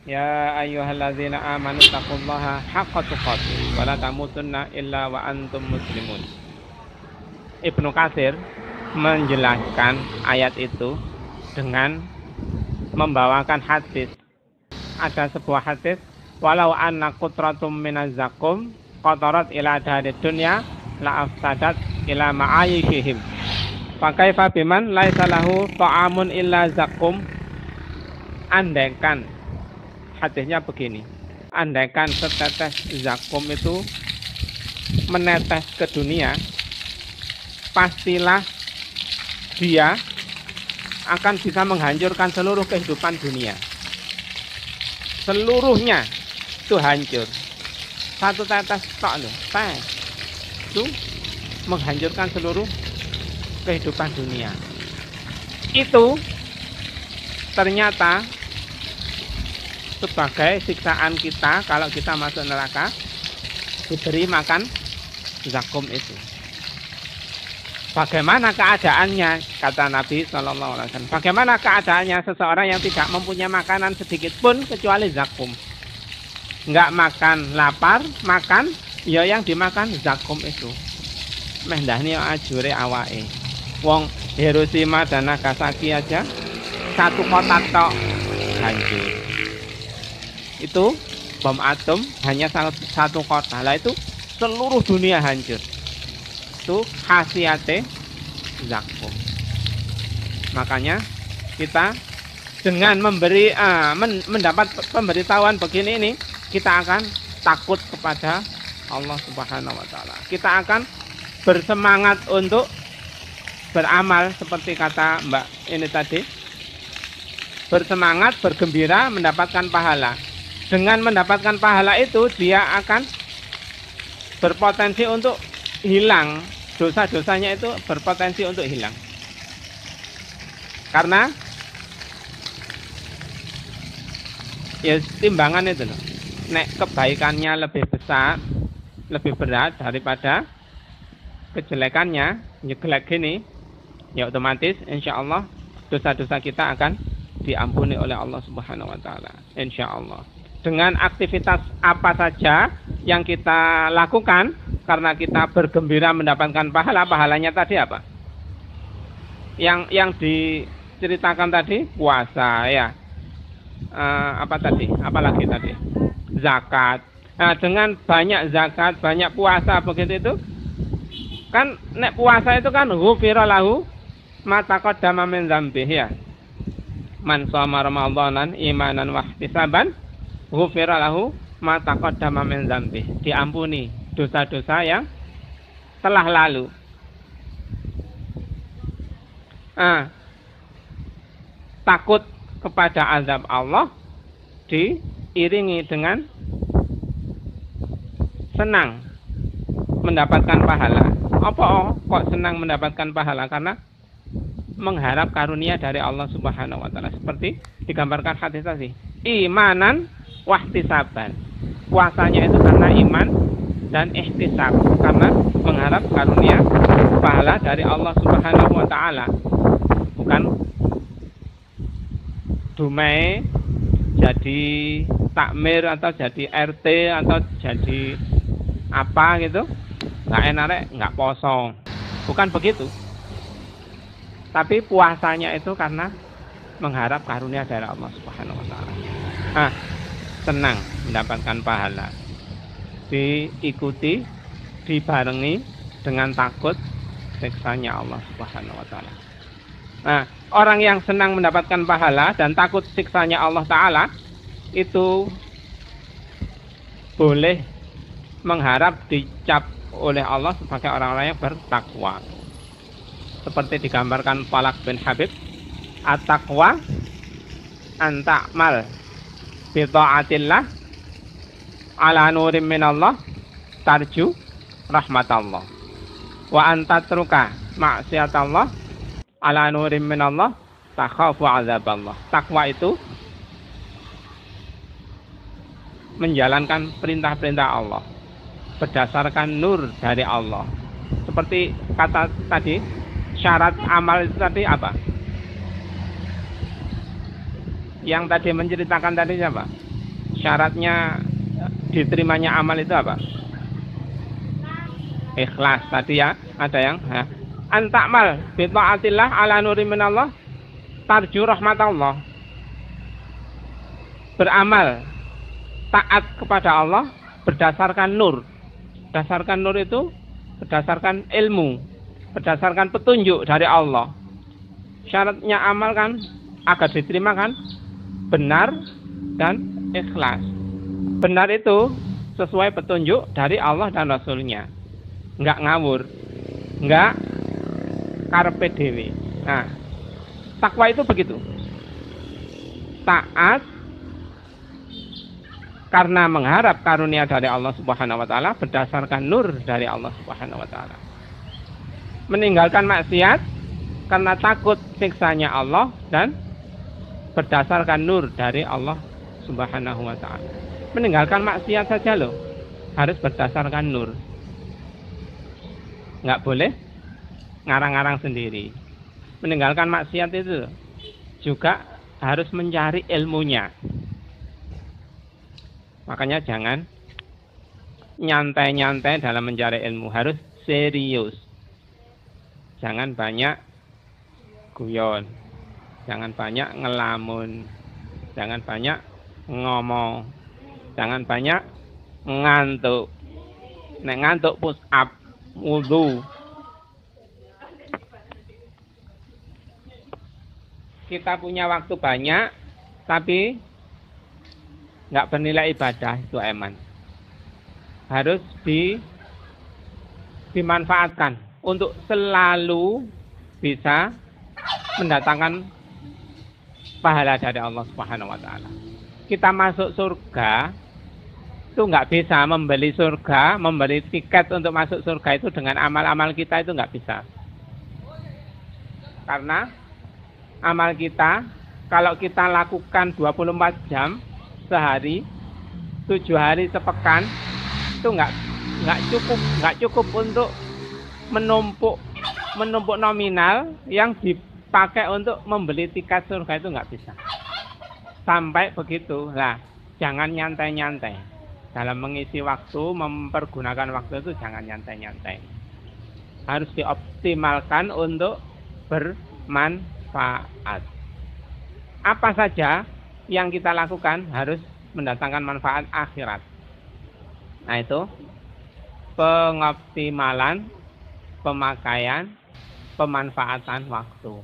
Ya ayyuhalladzina amanu taqullaha haqqa tuqatih wa la tamutunna illa wa antum muslimun. Ibnu Katsir menjelaskan ayat itu dengan membawakan hadis. Ada sebuah hadis, walau anna qutratum minaz zakum qatarat ila dari dunya la afsadat ila ma'ayishihim. Fakaifa biman laisa lahu ta'amun illa zakum. Andaikan, hadisnya begini, andaikan setetes zakum itu menetes ke dunia, pastilah dia akan bisa menghancurkan seluruh kehidupan dunia. Seluruhnya itu hancur. Satu tetes tok loh, itu menghancurkan seluruh kehidupan dunia. Itu ternyata sebagai siksaan kita kalau kita masuk neraka diberi makan zakum itu. Bagaimana keadaannya, kata Nabi Shallallahu Alaihi Wasallam. Bagaimana keadaannya seseorang yang tidak mempunyai makanan sedikit pun kecuali zakum. Enggak makan lapar, makan ya yang dimakan zakum itu. Mendahni ajure awake. Wong Hiroshima dan Nagasaki aja satu kota tok hancur. Itu bom atom hanya satu kota. Lah itu seluruh dunia hancur. Itu khasiate zakum. Makanya kita dengan mendapat pemberitahuan begini ini, kita akan takut kepada Allah Subhanahu wa taala. Kita akan bersemangat untuk beramal seperti kata Mbak ini tadi. Bersemangat, bergembira mendapatkan pahala. Dengan mendapatkan pahala itu dia akan berpotensi untuk hilang, dosa-dosanya itu berpotensi untuk hilang. Karena ya timbangan itu loh. Nek kebaikannya lebih besar, lebih berat daripada kejelekannya, jelek gini, ya otomatis insya Allah dosa-dosa kita akan diampuni oleh Allah Subhanahu wa taala. Insya Allah. Dengan aktivitas apa saja yang kita lakukan, karena kita bergembira mendapatkan pahala, pahalanya tadi apa? Yang diceritakan tadi puasa ya. Apa tadi? Apalagi tadi? Zakat. Nah, dengan banyak zakat, banyak puasa begitu itu, kan nek puasa itu kan ghufira lahu ma taqaddama min dzambih ya. Man shoma ramadhanan imanan wa ihtisaban ghufira lahu ma taqaddama min dzambih. Diampuni dosa-dosa yang telah lalu. Takut kepada azab Allah diiringi dengan senang mendapatkan pahala. Apa kok senang mendapatkan pahala? Karena mengharap karunia dari Allah Subhanahu wa taala, seperti digambarkan hadis tadi. Imanan wahtisaban. Puasanya itu karena iman dan ihtisab, karena mengharap karunia pahala dari Allah Subhanahu wa taala. Bukan dumai jadi takmir atau jadi RT atau jadi apa gitu. Nggak enak, nggak poso. Bukan begitu. Tapi puasanya itu karena mengharap karunia dari Allah Subhanahu wa taala. Senang mendapatkan pahala. Diikuti, dibarengi dengan takut siksanya Allah Subhanahu wa taala. Orang yang senang mendapatkan pahala dan takut siksanya Allah taala itu boleh mengharap dicap oleh Allah sebagai orang-orang yang bertakwa. Seperti digambarkan Falak bin Habib, at-taqwa anta'mal bi ta'atillah ala nurim minallah tarju rahmatallah wa antatruka ma'siyatallah ala nurim minallah takhafu azaballah. Takwa itu menjalankan perintah-perintah Allah berdasarkan nur dari Allah. Seperti kata tadi, syarat amal itu tadi apa? Yang tadi menceritakan tadi siapa? syaratnya diterimanya amal itu apa? Ikhlas tadi ya, ada yang antakmal bi taatillah ala nuri minallah tarju rahmatallah. Beramal taat kepada Allah berdasarkan nur. Berdasarkan nur itu berdasarkan ilmu, berdasarkan petunjuk dari Allah. Syaratnya amal kan agar diterima kan benar dan ikhlas. Benar itu sesuai petunjuk dari Allah dan Rasulnya. Enggak ngawur, enggak karepe dhewe. Nah, takwa itu begitu. Taat karena mengharap karunia dari Allah Subhanahu wa taala berdasarkan nur dari Allah Subhanahu wa taala. Meninggalkan maksiat karena takut siksanya Allah dan berdasarkan nur dari Allah Subhanahu wa taala. Meninggalkan maksiat saja loh, harus berdasarkan nur. Enggak boleh ngarang-ngarang sendiri. Meninggalkan maksiat itu juga harus mencari ilmunya. Makanya jangan nyantai-nyantai dalam mencari ilmu, harus serius. Jangan banyak guyon, jangan banyak ngelamun, jangan banyak ngomong, jangan banyak ngantuk. Nek ngantuk push up, wudu. Kita punya waktu banyak, tapi nggak bernilai ibadah, itu eman. Harus dimanfaatkan untuk selalu bisa mendatangkan pahala dari Allah Subhanahu wa taala. Kita masuk surga itu nggak bisa membeli surga, membeli tiket untuk masuk surga itu dengan amal-amal kita, itu nggak bisa. Karena amal kita kalau kita lakukan 24 jam sehari, 7 hari sepekan, itu nggak cukup untuk menumpuk nominal yang dipakai untuk membeli tiket surga, itu nggak bisa. Sampai begitu lah, jangan nyantai-nyantai dalam mengisi waktu, mempergunakan waktu itu jangan nyantai-nyantai. Harus dioptimalkan untuk bermanfaat. Apa saja yang kita lakukan harus mendatangkan manfaat akhirat. Nah itu pengoptimalan pemakaian pemanfaatan waktu.